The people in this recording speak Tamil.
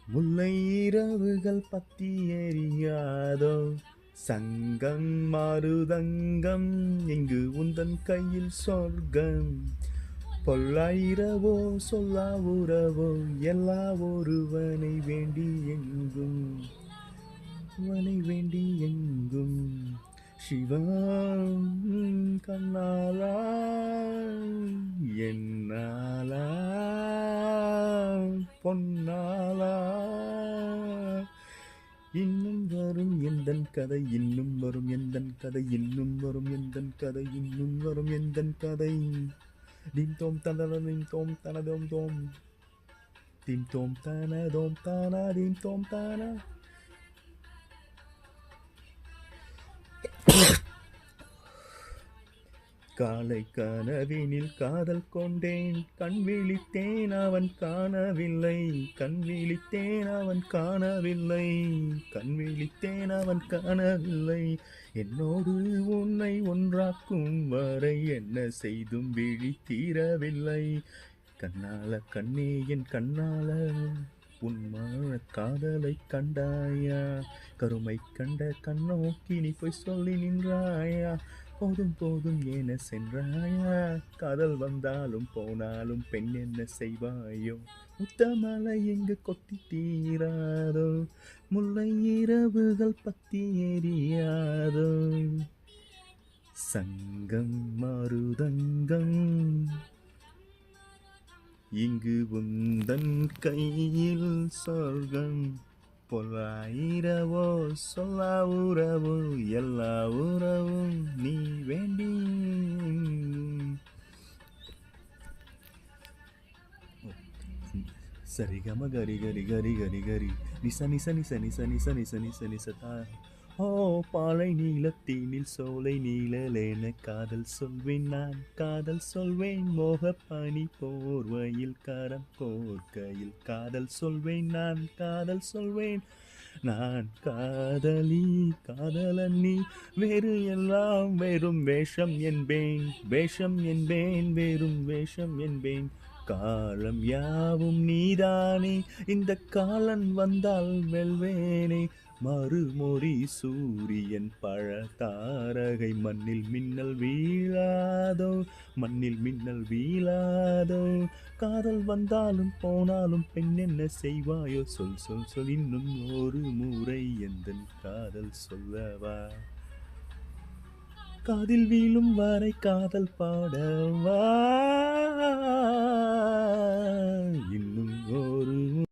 முல்லை இரவுகள் பத்தி எரியாதோ சங்கம் மாருதங்கம் இங்கு உந்தன் கையில் சொர்க்கம் பொல்லாயிரவோ சொல்லா உறவோ எல்லா ஒருவனை வேண்டி எங்கும் அவனை வேண்டி எங்கும் சிவம் கண்ணாலா என்னாலா பொன்னாலா இன்னும் வரும் எந்தன் கதை இன்னும் வரும் எந்தன் கதை இன்னும் வரும் எந்தன் கதை இன்னும் வரும் எந்தன் கதை டிம் தோம் தனதம் தோம் தனதோம் தோம் டிம் தோம் தனதோம் தானா டிம் தோம் தானா. காலை கனவினில் காதல் கொண்டேன் கண் விழித்தேன் அவன் காணவில்லை கண் விழித்தேன் அவன் காணவில்லை கண் விழித்தேன் அவன் காணவில்லை என்னோடு உன்னை ஒன்றாக்கும் வரை என்ன செய்தும் விழி தீரவில்லை கண்ணால கண்ணே என் கண்ணால உன்மான காதலை கண்டாயா கருமை கண்ட கண்ணோக்கி நீ போய் சொல்லி நின்றாயா போதும் போதும் ஏன சென்றாயா காதல் வந்தாலும் போனாலும் பெண் என்ன செய்வாயோ முத்தமலை எங்கு கொட்டி தீராதோ முல்லை இரவுகள் பத்தி எரியாதோ சங்கம் மருதங்கம் இங்கு உந்தன் கையில் சொர்க்கம் பொல்லாயிரவோ சொல்லா உறவோ எல்லா உறவும் நீ வேண்டி. சரிகம கரி கரி கரி கரி கரி நிச நிச நிச நிச நிச நிச நிச நிசதா. ஓ பாலை நீலத்தீனில் சோலை நீழலேன காதல் சொல்வேன் நான் காதல் சொல்வேன் மோக பனி போர்வையில் கரம் கோர்க்கையில் காதல் சொல்வேன் நான் காதல் சொல்வேன் நான் காதலி காதலன் நீ வேறு எல்லாம் வெறும் வேஷம் என்பேன் வேஷம் என்பேன் வெறும் வேஷம் என்பேன் காலம் யாவும் நீதானே இந்த காலன் வந்தால் வெல்வேனே மறுமொழி சூரியன் பழ தாரகை மண்ணில் மின்னல் வீழாதோ மண்ணில் மின்னல் வீழாதோ காதல் வந்தாலும் போனாலும் பெண் என்ன செய்வாயோ சொல் சொல் சொல் இன்னும் ஒரு முறை எந்தன் காதல் சொல்லவா காதில் வீழும் வரை காதல் பாடவா இன்னும் ஒரு